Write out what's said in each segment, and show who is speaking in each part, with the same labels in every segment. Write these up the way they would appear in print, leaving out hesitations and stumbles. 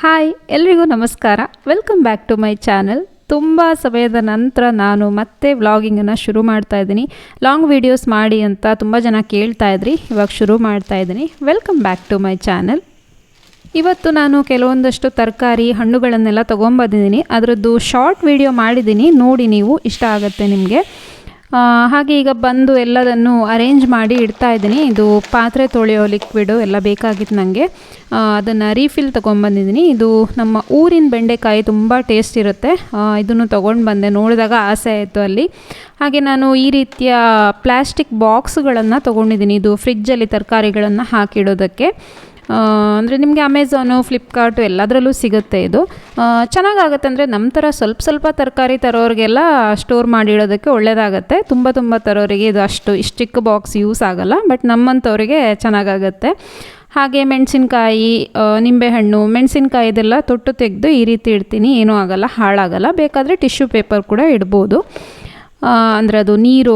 Speaker 1: Hi ಎಲ್ರಿಗೂ ನಮಸ್ಕಾರ. Welcome back to my channel. ತುಂಬ ಸಮಯದ ನಂತರ ನಾನು ಮತ್ತೆ ವ್ಲಾಗಿಂಗನ್ನು ಶುರು ಮಾಡ್ತಾ ಇದ್ದೀನಿ. ಲಾಂಗ್ ವೀಡಿಯೋಸ್ ಮಾಡಿ ಅಂತ ತುಂಬ ಜನ ಕೇಳ್ತಾ ಇದ್ರಿ. ಇವಾಗ ಶುರು ಮಾಡ್ತಾ ಇದ್ದೀನಿ. Welcome back to my channel. ಇವತ್ತು ನಾನು ಕೆಲವೊಂದಷ್ಟು ತರಕಾರಿ ಹಣ್ಣುಗಳನ್ನೆಲ್ಲ ತೊಗೊಂಬಂದಿದ್ದೀನಿ. ಅದರದ್ದು ಶಾರ್ಟ್ ವಿಡಿಯೋ ಮಾಡಿದ್ದೀನಿ, ನೋಡಿ, ನೀವು ಇಷ್ಟ ಆಗುತ್ತೆ ನಿಮಗೆ. ಹಾಗೆ ಈಗ ಬಂದು ಎಲ್ಲದನ್ನು ಅರೇಂಜ್ ಮಾಡಿ ಇಡ್ತಾ ಇದ್ದೀನಿ. ಇದು ಪಾತ್ರೆ ತೊಳೆಯೋ ಲಿಕ್ವಿಡು ಎಲ್ಲ ಬೇಕಾಗಿತ್ತು ನನಗೆ. ಅದನ್ನು ರೀಫಿಲ್ ತೊಗೊಂಬಂದಿದ್ದೀನಿ. ಇದು ನಮ್ಮ ಊರಿನ ಬೆಂಡೆಕಾಯಿ ತುಂಬ ಟೇಸ್ಟ್ ಇರುತ್ತೆ. ಇದನ್ನು ತೊಗೊಂಡು ಬಂದೆ, ನೋಡಿದಾಗ ಆಸೆ ಆಯಿತು ಅಲ್ಲಿ. ಹಾಗೆ ನಾನು ಈ ರೀತಿಯ ಪ್ಲ್ಯಾಸ್ಟಿಕ್ ಬಾಕ್ಸ್ಗಳನ್ನು ತೊಗೊಂಡಿದ್ದೀನಿ. ಇದು ಫ್ರಿಜ್ಜಲ್ಲಿ ತರಕಾರಿಗಳನ್ನು ಹಾಕಿಡೋದಕ್ಕೆ. ಅಂದರೆ ನಿಮಗೆ ಅಮೆಝಾನು, ಫ್ಲಿಪ್ಕಾರ್ಟು ಎಲ್ಲದರಲ್ಲೂ ಸಿಗುತ್ತೆ. ಇದು ಚೆನ್ನಾಗಾಗುತ್ತೆ. ಅಂದರೆ ನಮ್ಮ ಥರ ಸ್ವಲ್ಪ ತರಕಾರಿ ತರೋರಿಗೆಲ್ಲ ಸ್ಟೋರ್ ಮಾಡಿಡೋದಕ್ಕೆ ಒಳ್ಳೆಯದಾಗತ್ತೆ. ತುಂಬ ತರೋರಿಗೆ ಇದು ಇಷ್ಟು ಚಿಕ್ಕ ಬಾಕ್ಸ್ ಯೂಸ್ ಆಗೋಲ್ಲ, ಬಟ್ ನಮ್ಮಂಥವ್ರಿಗೆ ಚೆನ್ನಾಗಾಗತ್ತೆ. ಹಾಗೆ ಮೆಣಸಿನ್ಕಾಯಿ, ನಿಂಬೆಹಣ್ಣು, ಮೆಣಸಿನ್ಕಾಯಿ ಇದೆಲ್ಲ ತೊಟ್ಟು ತೆಗೆದು ಈ ರೀತಿ ಇಡ್ತೀನಿ. ಏನೂ ಆಗೋಲ್ಲ, ಹಾಳಾಗಲ್ಲ. ಬೇಕಾದರೆ ಟಿಶ್ಯೂ ಪೇಪರ್ ಕೂಡ ಇಡ್ಬೋದು, ಅಂದರೆ ಅದು ನೀರು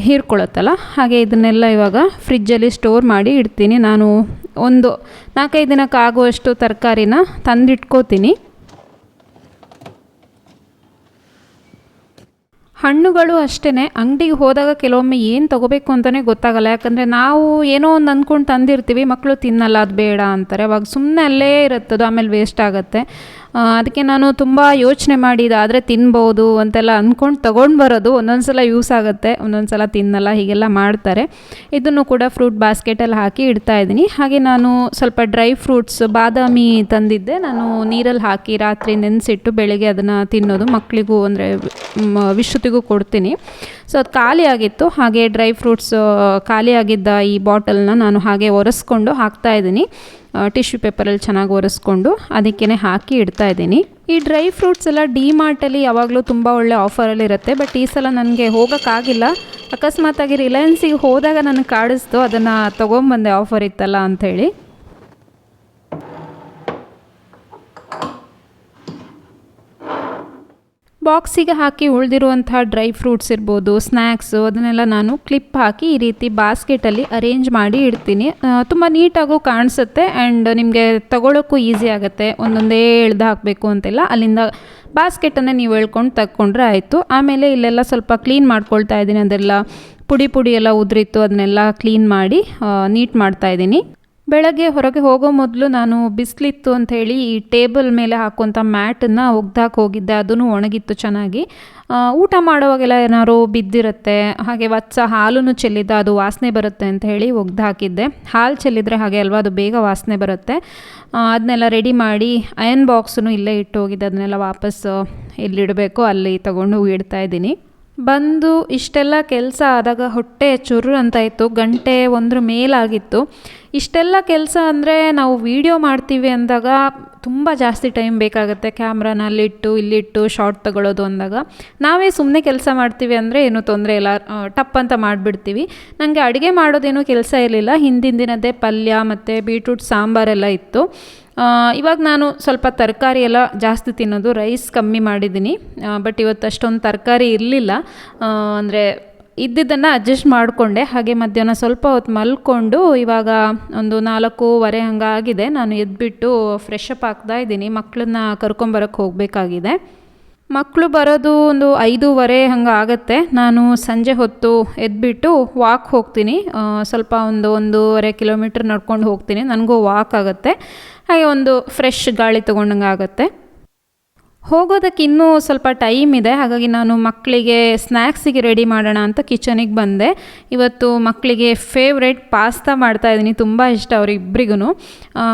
Speaker 1: ಹೀರ್ಕೊಳ್ಳುತ್ತಲ್ಲ. ಹಾಗೆ ಇದನ್ನೆಲ್ಲ ಇವಾಗ ಫ್ರಿಜ್ಜಲ್ಲಿ ಸ್ಟೋರ್ ಮಾಡಿ ಇಡ್ತೀನಿ. ನಾನು ಒಂದು 4-5 ದಿನಕ್ಕಾಗುವಷ್ಟು ತರಕಾರಿನ ತಂದಿಟ್ಕೋತೀನಿ. ಹಣ್ಣುಗಳು ಅಷ್ಟೇ, ಅಂಗಡಿಗೆ ಹೋದಾಗ ಕೆಲವೊಮ್ಮೆ ಏನು ತೊಗೋಬೇಕು ಅಂತಲೇ ಗೊತ್ತಾಗಲ್ಲ. ಯಾಕಂದರೆ ನಾವು ಏನೋ ಒಂದು ಅಂದ್ಕೊಂಡು ತಂದಿರ್ತೀವಿ, ಮಕ್ಕಳು ತಿನ್ನಲ್ಲ, ಅದು ಬೇಡ ಅಂತಾರೆ. ಅವಾಗ ಸುಮ್ಮನೆ ಅಲ್ಲೇ ಇರುತ್ತದು, ಆಮೇಲೆ ವೇಸ್ಟ್ ಆಗುತ್ತೆ. ಅದಕ್ಕೆ ನಾನು ತುಂಬ ಯೋಚನೆ ಮಾಡಿ ಇದಾದರೆ ತಿನ್ಬೋದು ಅಂತೆಲ್ಲ ಅಂದ್ಕೊಂಡು ತೊಗೊಂಡು ಬರೋದು. ಒಂದೊಂದು ಸಲ ಯೂಸ್ ಆಗುತ್ತೆ, ಒಂದೊಂದು ಸಲ ತಿನ್ನಲ್ಲ, ಹೀಗೆಲ್ಲ ಮಾಡ್ತಾರೆ. ಇದನ್ನು ಕೂಡ ಫ್ರೂಟ್ ಬಾಸ್ಕೆಟಲ್ಲಿ ಹಾಕಿ ಇಡ್ತಾಯಿದ್ದೀನಿ. ಹಾಗೆ ನಾನು ಸ್ವಲ್ಪ ಡ್ರೈ ಫ್ರೂಟ್ಸ್, ಬಾದಾಮಿ ತಂದಿದ್ದೆ. ನಾನು ನೀರಲ್ಲಿ ಹಾಕಿ ರಾತ್ರಿ ನೆನೆಸಿಟ್ಟು ಬೆಳಗ್ಗೆ ಅದನ್ನು ತಿನ್ನೋದು. ಮಕ್ಕಳಿಗೂ ಅಂದರೆ ವಿಶ್ರುತಿಗೂ ಕೊಡ್ತೀನಿ. ಸೊ ಅದು ಖಾಲಿ ಆಗಿತ್ತು. ಹಾಗೆ ಡ್ರೈ ಫ್ರೂಟ್ಸ್ ಖಾಲಿಯಾಗಿದ್ದ ಈ ಬಾಟಲ್ನ ನಾನು ಹಾಗೆ ಒರೆಸ್ಕೊಂಡು ಹಾಕ್ತಾಯಿದ್ದೀನಿ. ಟಿಶ್ಯೂ ಪೇಪರಲ್ಲಿ ಚೆನ್ನಾಗಿ ಒರೆಸ್ಕೊಂಡು ಅದಕ್ಕೇ ಹಾಕಿ ಇಡ್ತಾಯಿದ್ದೀನಿ. ಈ ಡ್ರೈ ಫ್ರೂಟ್ಸ್ ಎಲ್ಲ ಡಿ-ಮಾರ್ಟಲ್ಲಿ ಯಾವಾಗಲೂ ತುಂಬ ಒಳ್ಳೆ ಆಫರಲ್ಲಿ ಇರುತ್ತೆ. ಬಟ್ ಈ ಸಲ ನನಗೆ ಹೋಗೋಕ್ಕಾಗಿಲ್ಲ. ಅಕಸ್ಮಾತಾಗಿ ರಿಲಯನ್ಸಿಗೆ ಹೋದಾಗ ನನಗೆ ಕಾಡಿಸ್ತು, ಅದನ್ನು ತೊಗೊಂಬಂದೆ, ಆಫರ್ ಇತ್ತಲ್ಲ ಅಂಥೇಳಿ. ಬಾಕ್ಸಿಗೆ ಹಾಕಿ ಉಳಿದಿರುವಂತಹ ಡ್ರೈ ಫ್ರೂಟ್ಸ್ ಇರ್ಬೋದು, ಸ್ನ್ಯಾಕ್ಸು, ಅದನ್ನೆಲ್ಲ ನಾನು ಕ್ಲಿಪ್ ಹಾಕಿ ಈ ರೀತಿ ಬಾಸ್ಕೆಟಲ್ಲಿ ಅರೇಂಜ್ ಮಾಡಿ ಇಡ್ತೀನಿ. ತುಂಬ ನೀಟಾಗೂ ಕಾಣಿಸುತ್ತೆ ಆ್ಯಂಡ್ ನಿಮಗೆ ತಗೊಳ್ಳೋಕ್ಕೂ ಈಸಿ ಆಗುತ್ತೆ. ಒಂದೊಂದೇ ಎಳ್ದು ಹಾಕಬೇಕು ಅಂತೆಲ್ಲ. ಅಲ್ಲಿಂದ ಬಾಸ್ಕೆಟನ್ನೇ ನೀವು ಎಳ್ಕೊಂಡು ತಗೊಂಡ್ರೆ ಆಯಿತು. ಆಮೇಲೆ ಇಲ್ಲೆಲ್ಲ ಸ್ವಲ್ಪ ಕ್ಲೀನ್ ಮಾಡ್ಕೊಳ್ತಾ ಇದ್ದೀನಿ. ಅದೆಲ್ಲ ಪುಡಿ ಎಲ್ಲ ಉದುರಿತ್ತು, ಅದನ್ನೆಲ್ಲ ಕ್ಲೀನ್ ಮಾಡಿ ನೀಟ್ ಮಾಡ್ತಾಯಿದ್ದೀನಿ. ಬೆಳಗ್ಗೆ ಹೊರಗೆ ಹೋಗೋ ಮೊದಲು ನಾನು ಬಿಸಿಲಿತ್ತು ಅಂಥೇಳಿ ಈ ಟೇಬಲ್ ಮೇಲೆ ಹಾಕುವಂಥ ಮ್ಯಾಟನ್ನು ಒಗ್ದಾಕಿ ಹೋಗಿದ್ದೆ. ಅದೂ ಒಣಗಿತ್ತು ಚೆನ್ನಾಗಿ. ಊಟ ಮಾಡುವಾಗೆಲ್ಲ ಏನಾದ್ರು ಬಿದ್ದಿರುತ್ತೆ. ಹಾಗೆ ಹಾಲೂ ಚೆಲ್ಲಿದ್ದ, ಅದು ವಾಸನೆ ಬರುತ್ತೆ ಅಂತ ಹೇಳಿ ಒಗ್ದು ಹಾಕಿದ್ದೆ. ಹಾಲು ಚೆಲ್ಲಿದ್ರೆ ಹಾಗೆ ಅಲ್ವಾ, ಅದು ಬೇಗ ವಾಸನೆ ಬರುತ್ತೆ. ಅದನ್ನೆಲ್ಲ ರೆಡಿ ಮಾಡಿ ಅಯನ್ ಬಾಕ್ಸನ್ನು ಇಲ್ಲೇ ಇಟ್ಟು ಹೋಗಿದ್ದೆ. ಅದನ್ನೆಲ್ಲ ವಾಪಸ್ ಎಲ್ಲಿಡಬೇಕು ಅಲ್ಲಿ ತೊಗೊಂಡು ಇಡ್ತಾಯಿದ್ದೀನಿ. ಬಂದು ಇಷ್ಟೆಲ್ಲ ಕೆಲಸ ಆದಾಗ ಹೊಟ್ಟೆ ಚುರು ಅಂತ ಇತ್ತು. ಗಂಟೆ 1 ಮೇಲಾಗಿತ್ತು. ಇಷ್ಟೆಲ್ಲ ಕೆಲಸ ಅಂದರೆ ನಾವು ವಿಡಿಯೋ ಮಾಡ್ತೀವಿ ಅಂದಾಗ ತುಂಬ ಜಾಸ್ತಿ ಟೈಮ್ ಬೇಕಾಗುತ್ತೆ. ಕ್ಯಾಮ್ರಾನ ಇಲ್ಲಿಟ್ಟು ಶಾರ್ಟ್ ತಗೊಳ್ಳೋದು ಅಂದಾಗ ನಾವೇ ಸುಮ್ಮನೆ ಕೆಲಸ ಮಾಡ್ತೀವಿ ಅಂದರೆ ಏನೂ ತೊಂದರೆ ಇಲ್ಲ, ಟಪ್ ಅಂತ ಮಾಡಿಬಿಡ್ತೀವಿ. ನನಗೆ ಅಡುಗೆ ಮಾಡೋದೇನೂ ಕೆಲಸ ಇರಲಿಲ್ಲ. ಹಿಂದಿನ ದಿನದೇ ಪಲ್ಯ ಮತ್ತು ಬೀಟ್ರೂಟ್ ಸಾಂಬಾರೆಲ್ಲ ಇತ್ತು. ಇವಾಗ ನಾನು ಸ್ವಲ್ಪ ತರಕಾರಿ ಎಲ್ಲ ಜಾಸ್ತಿ ತಿನ್ನೋದು, ರೈಸ್ ಕಮ್ಮಿ ಮಾಡಿದ್ದೀನಿ. ಬಟ್ ಇವತ್ತು ಅಷ್ಟೊಂದು ತರಕಾರಿ ಇರಲಿಲ್ಲ. ಅಂದರೆ ಇದ್ದಿದ್ದನ್ನು ಅಡ್ಜಸ್ಟ್ ಮಾಡಿಕೊಂಡೆ. ಹಾಗೆ ಮಧ್ಯಾಹ್ನ ಸ್ವಲ್ಪ ಹೊತ್ತು ಮಲ್ಕೊಂಡು ಇವಾಗ ಒಂದು 4:15 ಹಂಗಾಗಿದೆ. ನಾನು ಎದ್ಬಿಟ್ಟು ಫ್ರೆಶ್ ಅಪ್ ಆಗ್ತಾ ಇದ್ದೀನಿ. ಮಕ್ಕಳನ್ನ ಕರ್ಕೊಂಬರೋಕ್ಕೆ ಹೋಗಬೇಕಾಗಿದೆ. ಮಕ್ಕಳು ಬರೋದು ಒಂದು 5:15 ಹಂಗೆ ಆಗುತ್ತೆ. ನಾನು ಸಂಜೆ ಹೊತ್ತು ಎದ್ಬಿಟ್ಟು ವಾಕ್ ಹೋಗ್ತೀನಿ. ಸ್ವಲ್ಪ 1.5 ಕಿಲೋಮೀಟ್ರ್ ನಡ್ಕೊಂಡು ಹೋಗ್ತೀನಿ. ನನಗೂ ವಾಕ್ ಆಗುತ್ತೆ, ಹಾಗೆ ಒಂದು ಫ್ರೆಶ್ ಗಾಳಿ ತೊಗೊಂಡಂಗೆ ಆಗುತ್ತೆ. ಹೋಗೋದಕ್ಕೆ ಇನ್ನೂ ಸ್ವಲ್ಪ ಟೈಮ್ ಇದೆ. ಹಾಗಾಗಿ ನಾನು ಮಕ್ಕಳಿಗೆ ಸ್ನ್ಯಾಕ್ಸಿಗೆ ರೆಡಿ ಮಾಡೋಣ ಅಂತ ಕಿಚನಿಗೆ ಬಂದೆ. ಇವತ್ತು ಮಕ್ಕಳಿಗೆ ಫೇವ್ರೇಟ್ ಪಾಸ್ತಾ ಮಾಡ್ತಾಯಿದ್ದೀನಿ. ತುಂಬ ಇಷ್ಟ ಅವರಿಬ್ಬರಿಗೂ.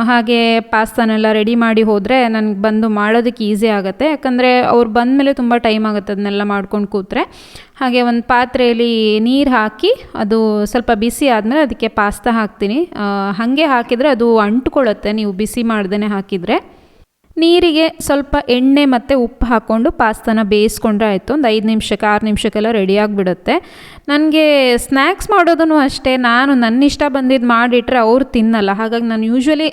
Speaker 1: ಹಾಗೆ ಪಾಸ್ತಾನೆಲ್ಲ ರೆಡಿ ಮಾಡಿ ಹೋದರೆ ನನಗೆ ಬಂದು ಮಾಡೋದಕ್ಕೆ ಈಸಿ ಆಗುತ್ತೆ. ಯಾಕಂದರೆ ಅವ್ರು ಬಂದಮೇಲೆ ತುಂಬ ಟೈಮ್ ಆಗುತ್ತೆ ಅದನ್ನೆಲ್ಲ ಮಾಡ್ಕೊಂಡು ಕೂತ್ರೆ. ಹಾಗೆ ಒಂದು ಪಾತ್ರೆಯಲ್ಲಿ ನೀರು ಹಾಕಿ ಅದು ಸ್ವಲ್ಪ ಬಿಸಿ ಆದಮೇಲೆ ಅದಕ್ಕೆ ಪಾಸ್ತಾ ಹಾಕ್ತೀನಿ. ಹಾಗೆ ಹಾಕಿದರೆ ಅದು ಅಂಟ್ಕೊಳ್ಳುತ್ತೆ, ನೀವು ಬಿಸಿ ಮಾಡ್ದೇ ಹಾಕಿದರೆ. ನೀರಿಗೆ ಸ್ವಲ್ಪ ಎಣ್ಣೆ ಮತ್ತು ಉಪ್ಪು ಹಾಕ್ಕೊಂಡು ಪಾಸ್ತಾನ ಬೇಯಿಸ್ಕೊಂಡ್ರೆ ಆಯಿತು. ಒಂದು 5 ನಿಮಿಷಕ್ಕೆ 6 ನಿಮಿಷಕ್ಕೆಲ್ಲ ರೆಡಿಯಾಗಿಬಿಡುತ್ತೆ. ನನಗೆ ಸ್ನ್ಯಾಕ್ಸ್ ಮಾಡೋದೂ ಅಷ್ಟೇ, ನಾನು ನನ್ನ ಇಷ್ಟ ಬಂದಿದ್ದು ಮಾಡಿಟ್ರೆ ಅವ್ರು ತಿನ್ನಲ್ಲ. ಹಾಗಾಗಿ ನಾನು ಯೂಶ್ವಲಿ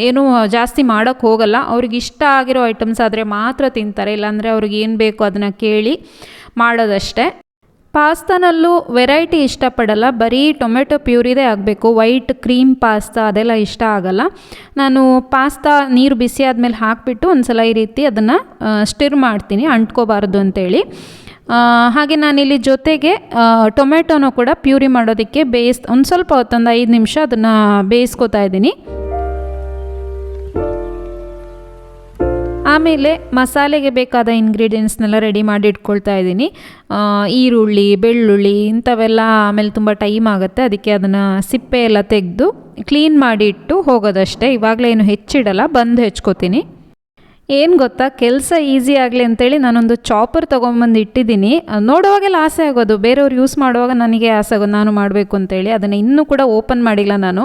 Speaker 1: ಏನೂ ಜಾಸ್ತಿ ಮಾಡೋಕ್ಕೆ ಹೋಗಲ್ಲ. ಅವ್ರಿಗೆ ಇಷ್ಟ ಆಗಿರೋ ಐಟಮ್ಸ್ ಆದರೆ ಮಾತ್ರ ತಿಂತಾರೆ. ಇಲ್ಲಾಂದರೆ ಅವ್ರಿಗೆ ಏನು ಬೇಕೋ ಅದನ್ನು ಕೇಳಿ ಮಾಡೋದಷ್ಟೇ. ಪಾಸ್ತಾನಲ್ಲೂ ವೆರೈಟಿ ಇಷ್ಟಪಡಲ್ಲ, ಬರೀ ಟೊಮೆಟೊ ಪ್ಯೂರಿದೇ ಆಗಬೇಕು. ವೈಟ್ ಕ್ರೀಮ್ ಪಾಸ್ತಾ ಅದೆಲ್ಲ ಇಷ್ಟ ಆಗಲ್ಲ. ನಾನು ಪಾಸ್ತಾ ನೀರು ಬಿಸಿ ಆದಮೇಲೆ ಹಾಕಿಬಿಟ್ಟು ಒಂದು ಸಲ ಈ ರೀತಿ ಅದನ್ನು ಸ್ಟಿರ್ ಮಾಡ್ತೀನಿ, ಅಂಟ್ಕೋಬಾರ್ದು ಅಂತೇಳಿ. ಹಾಗೆ ನಾನಿಲ್ಲಿ ಜೊತೆಗೆ ಟೊಮೆಟೊನೂ ಕೂಡ ಪ್ಯೂರಿ ಮಾಡೋದಕ್ಕೆ ಒಂದು ಸ್ವಲ್ಪ ಹೊತ್ತೊಂದು 5 ನಿಮಿಷ ಅದನ್ನು ಬೇಯಿಸ್ಕೊತಾ ಇದ್ದೀನಿ. ಆಮೇಲೆ ಮಸಾಲೆಗೆ ಬೇಕಾದ ಇಂಗ್ರೀಡಿಯೆಂಟ್ಸ್ನೆಲ್ಲ ರೆಡಿ ಮಾಡಿ ಇಟ್ಕೊಳ್ತಾ ಇದ್ದೀನಿ. ಈರುಳ್ಳಿ, ಬೆಳ್ಳುಳ್ಳಿ ಇಂಥವೆಲ್ಲ ಆಮೇಲೆ ತುಂಬ ಟೈಮ್ ಆಗುತ್ತೆ, ಅದಕ್ಕೆ ಅದನ್ನು ಸಿಪ್ಪೆ ಎಲ್ಲ ತೆಗೆದು ಕ್ಲೀನ್ ಮಾಡಿ ಇಟ್ಟು ಹೋಗೋದಷ್ಟೇ. ಇವಾಗಲೇ ಏನು ಹೆಚ್ಚಿಡಲ್ಲ, ಬಂದು ಹೆಚ್ಕೋತೀನಿ. ಏನು ಗೊತ್ತಾ, ಕೆಲಸ ಈಸಿ ಆಗಲಿ ಅಂತೇಳಿ ನಾನೊಂದು ಚಾಪರ್ ತೊಗೊಂಬಂದು ಇಟ್ಟಿದ್ದೀನಿ. ನೋಡುವಾಗೆಲ್ಲ ಆಸೆ ಆಗೋದು, ಬೇರೆಯವ್ರು ಯೂಸ್ ಮಾಡುವಾಗ ನನಗೆ ಆಸೆ ಆಗೋದು ನಾನು ಮಾಡಬೇಕು ಅಂತೇಳಿ. ಅದನ್ನು ಇನ್ನೂ ಕೂಡ ಓಪನ್ ಮಾಡಿಲ್ಲ ನಾನು.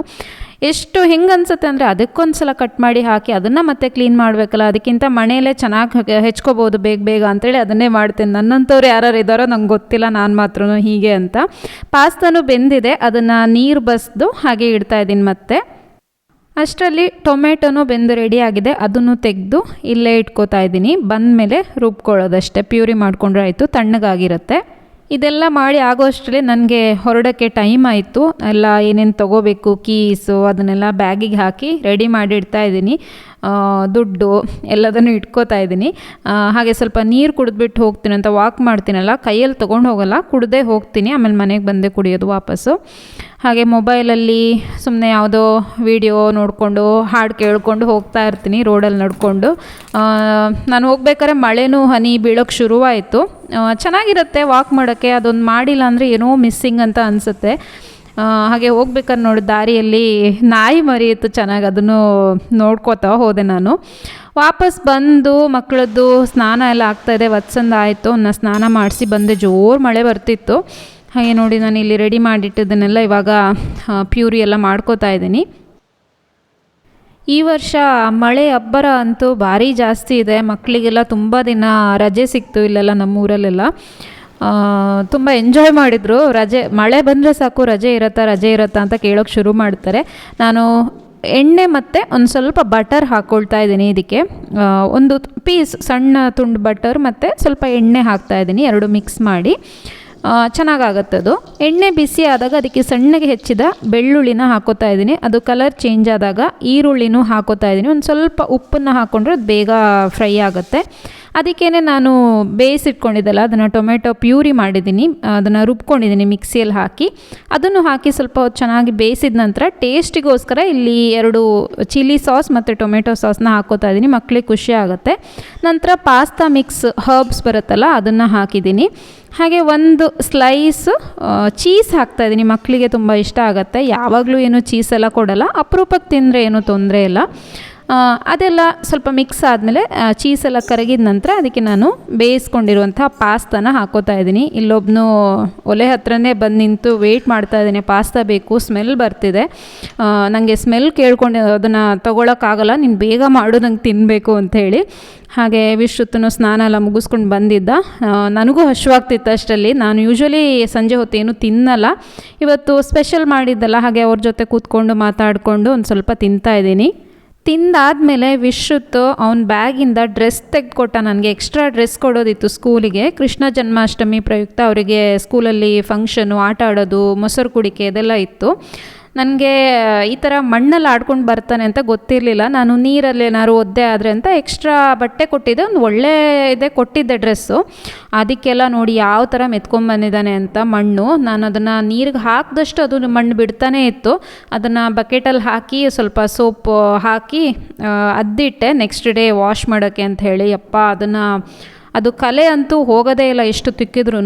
Speaker 1: ಎಷ್ಟು ಹೆಂಗೆ ಅನಿಸುತ್ತೆ ಅಂದರೆ ಅದಕ್ಕೊಂದು ಸಲ ಕಟ್ ಮಾಡಿ ಹಾಕಿ ಅದನ್ನು ಮತ್ತೆ ಕ್ಲೀನ್ ಮಾಡಬೇಕಲ್ಲ, ಅದಕ್ಕಿಂತ ಮನೆಯಲ್ಲೇ ಚೆನ್ನಾಗಿ ಹೆಚ್ಕೋಬೋದು ಬೇಗ ಅಂತೇಳಿ ಅದನ್ನೇ ಮಾಡ್ತೇನೆ. ನನ್ನಂಥವ್ರು ಯಾರು ಇದ್ದಾರೋ ನಂಗೆ ಗೊತ್ತಿಲ್ಲ, ನಾನು ಮಾತ್ರ ಹೀಗೆ ಅಂತ. ಪಾಸ್ತಾನು ಬೆಂದಿದೆ, ಅದನ್ನು ನೀರು ಬಸಿದು ಹಾಗೆ ಇಡ್ತಾ ಇದ್ದೀನಿ. ಮತ್ತೆ ಅಷ್ಟರಲ್ಲಿ ಟೊಮೆಟೊನೂ ಬೆಂದು ರೆಡಿ ಆಗಿದೆ, ಅದನ್ನು ತೆಗೆದು ಇಲ್ಲೇ ಇಟ್ಕೋತಾ ಇದ್ದೀನಿ. ಬಂದಮೇಲೆ ರುಬ್ಕೊಳ್ಳೋದಷ್ಟೇ, ಪ್ಯೂರಿ ಮಾಡಿಕೊಂಡ್ರೆ ಆಯಿತು, ತಣ್ಣಗಾಗಿರುತ್ತೆ. ಇದೆಲ್ಲ ಮಾಡಿ ಆಗೋ ಅಷ್ಟರಲ್ಲಿ ನನಗೆ ಹೊರಡೋಕ್ಕೆ ಟೈಮ್ ಆಯಿತು. ಎಲ್ಲ ಏನೇನು ತೊಗೋಬೇಕು, ಕೀಸು ಅದನ್ನೆಲ್ಲ ಬ್ಯಾಗಿಗೆ ಹಾಕಿ ರೆಡಿ ಮಾಡಿ ಇಡ್ತಾ ಇದ್ದೀನಿ. ದುಡ್ಡು ಎಲ್ಲದನ್ನು ಇಟ್ಕೋತಾ ಇದ್ದೀನಿ. ಹಾಗೆ ಸ್ವಲ್ಪ ನೀರು ಕುಡಿದ್ಬಿಟ್ಟು ಹೋಗ್ತೀನಿ ಅಂತ ವಾಕ್ ಮಾಡ್ತೀನಲ್ಲ, ಕೈಯಲ್ಲಿ ತೊಗೊಂಡು ಹೋಗಲ್ಲ, ಕುಡ್ದೇ ಹೋಗ್ತೀನಿ. ಆಮೇಲೆ ಮನೆಗೆ ಬಂದೇ ಕುಡಿಯೋದು ವಾಪಸ್ಸು. ಹಾಗೆ ಮೊಬೈಲಲ್ಲಿ ಸುಮ್ಮನೆ ಯಾವುದೋ ವಿಡಿಯೋ ನೋಡಿಕೊಂಡು ಹಾಡು ಕೇಳಿಕೊಂಡು ಹೋಗ್ತಾ ಇರ್ತೀನಿ ರೋಡಲ್ಲಿ ನಡ್ಕೊಂಡು. ನಾನು ಹೋಗ್ಬೇಕಾದ್ರೆ ಮಳೆನೂ ಹನಿ ಬೀಳೋಕ್ಕೆ ಶುರುವಾಯಿತು. ಚೆನ್ನಾಗಿರುತ್ತೆ ವಾಕ್ ಮಾಡೋಕ್ಕೆ. ಅದೊಂದು ಮಾಡಿಲ್ಲ ಅಂದರೆ ಏನೋ ಮಿಸ್ಸಿಂಗ್ ಅಂತ ಅನಿಸುತ್ತೆ. ಹಾಗೆ ಹೋಗ್ಬೇಕಾದ್ರೆ ನೋಡಿ ದಾರಿಯಲ್ಲಿ ನಾಯಿ ಮರಿ ಇತ್ತು, ಚೆನ್ನಾಗಿ ಅದನ್ನು ನೋಡ್ಕೋತಾ ಹೋದೆ ನಾನು. ವಾಪಸ್ ಬಂದು ಮಕ್ಕಳದ್ದು ಸ್ನಾನ ಎಲ್ಲ ಆಗ್ತಾಯಿದೆ, ವತ್ಸಂದ ಆಯಿತು, ನಾನು ಸ್ನಾನ ಮಾಡಿಸಿ ಬಂದೆ. ಜೋರು ಮಳೆ ಬರ್ತಿತ್ತು. ಹಾಗೆ ನೋಡಿ ನಾನು ಇಲ್ಲಿ ರೆಡಿ ಮಾಡಿಟ್ಟಿದ್ದನ್ನೆಲ್ಲ ಇವಾಗ ಪ್ಯೂರಿ ಎಲ್ಲ ಮಾಡ್ಕೋತಾ ಇದ್ದೀನಿ. ಈ ವರ್ಷ ಮಳೆ ಅಬ್ಬರ ಅಂತೂ ಭಾರಿ ಜಾಸ್ತಿ ಇದೆ. ಮಕ್ಕಳಿಗೆಲ್ಲ ತುಂಬ ದಿನ ರಜೆ ಸಿಕ್ತು ಇಲ್ಲೆಲ್ಲ ನಮ್ಮೂರಲ್ಲೆಲ್ಲ. ತುಂಬ ಎಂಜಾಯ್ ಮಾಡಿದರು. ಮಳೆ ಬಂದರೆ ಸಾಕು ರಜೆ ಇರುತ್ತಾ ಅಂತ ಕೇಳೋಕ್ಕೆ ಶುರು ಮಾಡ್ತಾರೆ. ನಾನು ಎಣ್ಣೆ ಮತ್ತು ಒಂದು ಸ್ವಲ್ಪ ಬಟರ್ ಹಾಕ್ಕೊಳ್ತಾ ಇದ್ದೀನಿ. ಇದಕ್ಕೆ ಒಂದು ಪೀಸ್ ಸಣ್ಣ ತುಂಡು ಬಟರ್ ಮತ್ತು ಸ್ವಲ್ಪ ಎಣ್ಣೆ ಹಾಕ್ತಾಯಿದ್ದೀನಿ, ಎರಡು ಮಿಕ್ಸ್ ಮಾಡಿ. ಚೆನ್ನಾಗಾಗತ್ತೆ ಅದು. ಎಣ್ಣೆ ಬಿಸಿ ಆದಾಗ ಅದಕ್ಕೆ ಸಣ್ಣಗೆ ಹೆಚ್ಚಿದ ಬೆಳ್ಳುಳ್ಳಿನ ಹಾಕೋತಾ ಇದ್ದೀನಿ. ಅದು ಕಲರ್ ಚೇಂಜ್ ಆದಾಗ ಈರುಳ್ಳಿನೂ ಹಾಕೋತಾ ಇದ್ದೀನಿ. ಒಂದು ಸ್ವಲ್ಪ ಉಪ್ಪನ್ನು ಹಾಕ್ಕೊಂಡ್ರೆ ಅದು ಬೇಗ ಫ್ರೈ ಆಗುತ್ತೆ. ಅದಕ್ಕೇ ನಾನು ಬೇಯಿಸಿಟ್ಕೊಂಡಿದ್ದೆಲ್ಲ ಅದನ್ನು ಟೊಮೆಟೊ ಪ್ಯೂರಿ ಮಾಡಿದ್ದೀನಿ, ಅದನ್ನು ರುಬ್ಕೊಂಡಿದ್ದೀನಿ ಮಿಕ್ಸಿಯಲ್ಲಿ ಹಾಕಿ. ಅದನ್ನು ಹಾಕಿ ಸ್ವಲ್ಪ ಚೆನ್ನಾಗಿ ಬೇಯಿಸಿದ ನಂತರ ಟೇಸ್ಟಿಗೋಸ್ಕರ ಇಲ್ಲಿ 2 ಚಿಲ್ಲಿ ಸಾಸ್ ಮತ್ತು ಟೊಮೆಟೊ ಸಾಸ್ನ ಹಾಕೋತಾ ಇದ್ದೀನಿ. ಮಕ್ಕಳಿಗೆ ಖುಷಿ ಆಗುತ್ತೆ. ನಂತರ ಪಾಸ್ತಾ ಮಿಕ್ಸ್ ಹರ್ಬ್ಸ್ ಬರುತ್ತಲ್ಲ ಅದನ್ನು ಹಾಕಿದ್ದೀನಿ. ಹಾಗೆ ಒಂದು ಸ್ಲೈಸ್ ಚೀಸ್ ಹಾಕ್ತಾಯಿದ್ದೀನಿ, ಮಕ್ಕಳಿಗೆ ತುಂಬ ಇಷ್ಟ ಆಗುತ್ತೆ. ಯಾವಾಗಲೂ ಏನು ಚೀಸೆಲ್ಲ ಕೊಡಲ್ಲ, ಅಪರೂಪಕ್ಕೆ ತಿಂದರೆ ಏನೂ ತೊಂದರೆ ಇಲ್ಲ. ಅದೆಲ್ಲ ಸ್ವಲ್ಪ ಮಿಕ್ಸ್ ಆದಮೇಲೆ ಚೀಸೆಲ್ಲ ಕರಗಿದ ನಂತರ ಅದಕ್ಕೆ ನಾನು ಬೇಯಿಸ್ಕೊಂಡಿರುವಂಥ ಪಾಸ್ತಾನ ಹಾಕೋತಾ ಇದ್ದೀನಿ. ಇಲ್ಲೊಬ್ಬನು ಒಲೆ ಹತ್ರನೇ ಬಂದು ನಿಂತು ವೆಯ್ಟ್ ಮಾಡ್ತಾ ಇದ್ದೀನಿ, ಪಾಸ್ತಾ ಬೇಕು, ಸ್ಮೆಲ್ ಬರ್ತಿದೆ. ನನಗೆ ಸ್ಮೆಲ್ ಕೇಳ್ಕೊಂಡು ಅದನ್ನು ತೊಗೊಳಕ್ಕಾಗಲ್ಲ, ನೀನು ಬೇಗ ಮಾಡು, ನಂಗೆ ತಿನ್ನಬೇಕು ಅಂಥೇಳಿ. ಹಾಗೆ ವಿಶ್ರುತನು ಸ್ನಾನ ಎಲ್ಲ ಮುಗಿಸ್ಕೊಂಡು ಬಂದಿದ್ದ. ನನಗೂ ಹಶ್ವಾಗ್ತಿತ್ತು ಅಷ್ಟರಲ್ಲಿ. ನಾನು ಯೂಶ್ವಲಿ ಸಂಜೆ ಹೊತ್ತು ಏನೂ ತಿನ್ನಲ್ಲ, ಇವತ್ತು ಸ್ಪೆಷಲ್ ಮಾಡಿದ್ದಲ್ಲ, ಹಾಗೆ ಅವ್ರ ಜೊತೆ ಕೂತ್ಕೊಂಡು ಮಾತಾಡಿಕೊಂಡು ಒಂದು ಸ್ವಲ್ಪ ತಿಂತಾಯಿದ್ದೀನಿ. ತಿಂದಾದಮೇಲೆ ವಿಶ್ರುತ್ ಅವನ ಬ್ಯಾಗಿಂದ ಡ್ರೆಸ್ ತೆಗೆದುಕೊಟ್ಟ. ನನಗೆ ಎಕ್ಸ್ಟ್ರಾ ಡ್ರೆಸ್ ಕೊಡೋದಿತ್ತು ಸ್ಕೂಲಿಗೆ. ಕೃಷ್ಣ ಜನ್ಮಾಷ್ಟಮಿ ಪ್ರಯುಕ್ತ ಅವರಿಗೆ ಸ್ಕೂಲಲ್ಲಿ ಫಂಕ್ಷನು, ಆಟ ಆಡೋದು, ಮೊಸರು ಕುಡಿಕೆ ಇದೆಲ್ಲ ಇತ್ತು. ನನಗೆ ಈ ಥರ ಮಣ್ಣಲ್ಲಿ ಆಡ್ಕೊಂಡು ಬರ್ತಾನೆ ಅಂತ ಗೊತ್ತಿರಲಿಲ್ಲ. ನಾನು ನೀರಲ್ಲಿ ಏನಾದ್ರು ಒದ್ದೆ ಆದರೆ ಅಂತ ಎಕ್ಸ್ಟ್ರಾ ಬಟ್ಟೆ ಕೊಟ್ಟಿದ್ದೆ, ಒಂದು ಒಳ್ಳೆ ಇದೆ ಕೊಟ್ಟಿದ್ದೆ ಡ್ರೆಸ್ಸು. ಅದಕ್ಕೆಲ್ಲ ನೋಡಿ ಯಾವ ಥರ ಮೆತ್ಕೊಂಡ್ಬಂದಿದ್ದಾನೆ ಅಂತ ಮಣ್ಣು. ನಾನು ಅದನ್ನು ನೀರಿಗೆ ಹಾಕಿದಷ್ಟು ಅದು ಮಣ್ಣು ಬಿಡ್ತಾನೇ ಇತ್ತು. ಅದನ್ನು ಬಕೆಟಲ್ಲಿ ಹಾಕಿ ಸ್ವಲ್ಪ ಸೋಪ್ ಹಾಕಿ ಅದ್ದಿಟ್ಟೆ ನೆಕ್ಸ್ಟ್ ಡೇ ವಾಶ್ ಮಾಡೋಕ್ಕೆ ಅಂತ ಹೇಳಿ. ಅದು ಕಲೆ ಅಂತೂ ಹೋಗೋದೇ ಇಲ್ಲ ಎಷ್ಟು ತಿಕ್ಕಿದ್ರೂ.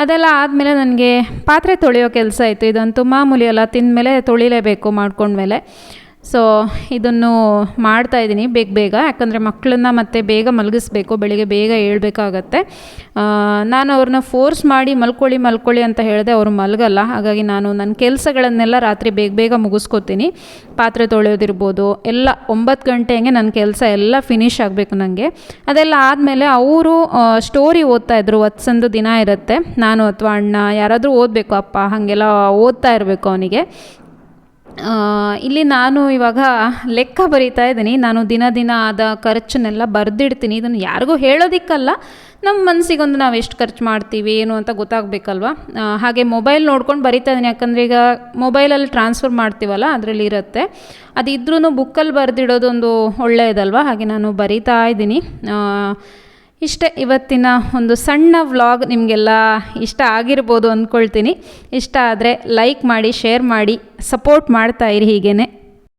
Speaker 1: ಅದೆಲ್ಲ ಆದಮೇಲೆ ನನಗೆ ಪಾತ್ರೆ ತೊಳೆಯೋ ಕೆಲಸ ಇತ್ತು. ಇದಂತೂ ಮಾಮೂಲಿ ಅಲ್ಲ, ತಿಂದಮೇಲೆ ತೊಳಿಲೇಬೇಕು ಮಾಡ್ಕೊಂಡ್ಮೇಲೆ. ಸೊ ಇದನ್ನು ಮಾಡ್ತಾಯಿದ್ದೀನಿ ಬೇಗ, ಯಾಕಂದರೆ ಮಕ್ಕಳನ್ನ ಮತ್ತೆ ಬೇಗ ಮಲಗಿಸ್ಬೇಕು, ಬೆಳಿಗ್ಗೆ ಬೇಗ ಏಳಬೇಕಾಗತ್ತೆ. ನಾನು ಅವ್ರನ್ನ ಫೋರ್ಸ್ ಮಾಡಿ ಮಲ್ಕೊಳ್ಳಿ ಅಂತ ಹೇಳಿದೆ, ಅವರು ಮಲಗಲ್ಲ. ಹಾಗಾಗಿ ನಾನು ನನ್ನ ಕೆಲಸಗಳನ್ನೆಲ್ಲ ರಾತ್ರಿ ಬೇಗ ಮುಗಿಸ್ಕೋತೀನಿ. ಪಾತ್ರೆ ತೊಳೆಯೋದಿರ್ಬೋದು ಎಲ್ಲ 9 ಗಂಟೆ ಹಂಗೆ ನನ್ನ ಕೆಲಸ ಎಲ್ಲ ಫಿನಿಷ್ ಆಗಬೇಕು ನನಗೆ. ಅದೆಲ್ಲ ಆದಮೇಲೆ ಅವರು ಸ್ಟೋರಿ ಓದ್ತಾಯಿದ್ರು. ವತ್ಸಂದು ದಿನ ಇರುತ್ತೆ, ನಾನು ಅಥವಾ ಅಣ್ಣ ಯಾರಾದರೂ ಓದಬೇಕು, ಅಪ್ಪ ಹಾಗೆಲ್ಲ ಓದ್ತಾ ಇರಬೇಕು ಅವನಿಗೆ. ಇಲ್ಲಿ ನಾನು ಇವಾಗ ಲೆಕ್ಕ ಬರಿತಾ ಇದ್ದೀನಿ. ನಾನು ದಿನ ಆದ ಖರ್ಚನ್ನೆಲ್ಲ ಬರೆದಿಡ್ತೀನಿ. ಇದನ್ನು ಯಾರಿಗೂ ಹೇಳೋದಕ್ಕಲ್ಲ, ನಮ್ಮ ಮನಸ್ಸಿಗೊಂದು ನಾವು ಎಷ್ಟು ಖರ್ಚು ಮಾಡ್ತೀವಿ ಏನು ಅಂತ ಗೊತ್ತಾಗಬೇಕಲ್ವ. ಹಾಗೆ ಮೊಬೈಲ್ ನೋಡ್ಕೊಂಡು ಬರಿತಾ ಇದ್ದೀನಿ, ಯಾಕಂದರೆ ಈಗ ಮೊಬೈಲಲ್ಲಿ ಟ್ರಾನ್ಸ್ಫರ್ ಮಾಡ್ತೀವಲ್ಲ ಅದರಲ್ಲಿ ಇರುತ್ತೆ. ಅದಿದ್ರೂ ಬುಕ್ಕಲ್ಲಿ ಬರೆದಿಡೋದೊಂದು ಒಳ್ಳೆಯದಲ್ವ. ಹಾಗೆ ನಾನು ಬರಿತಾ ಇದ್ದೀನಿ. ಇಷ್ಟೇ ಇವತ್ತಿನ ಒಂದು ಸಣ್ಣ ವ್ಲಾಗ್. ನಿಮಗೆಲ್ಲ ಇಷ್ಟ ಆಗಿರ್ಬೋದು ಅಂದ್ಕೊಳ್ತೀನಿ. ಇಷ್ಟ ಆದರೆ ಲೈಕ್ ಮಾಡಿ, ಶೇರ್ ಮಾಡಿ, ಸಪೋರ್ಟ್ ಮಾಡ್ತಾಯಿರಿ ಹೀಗೇ.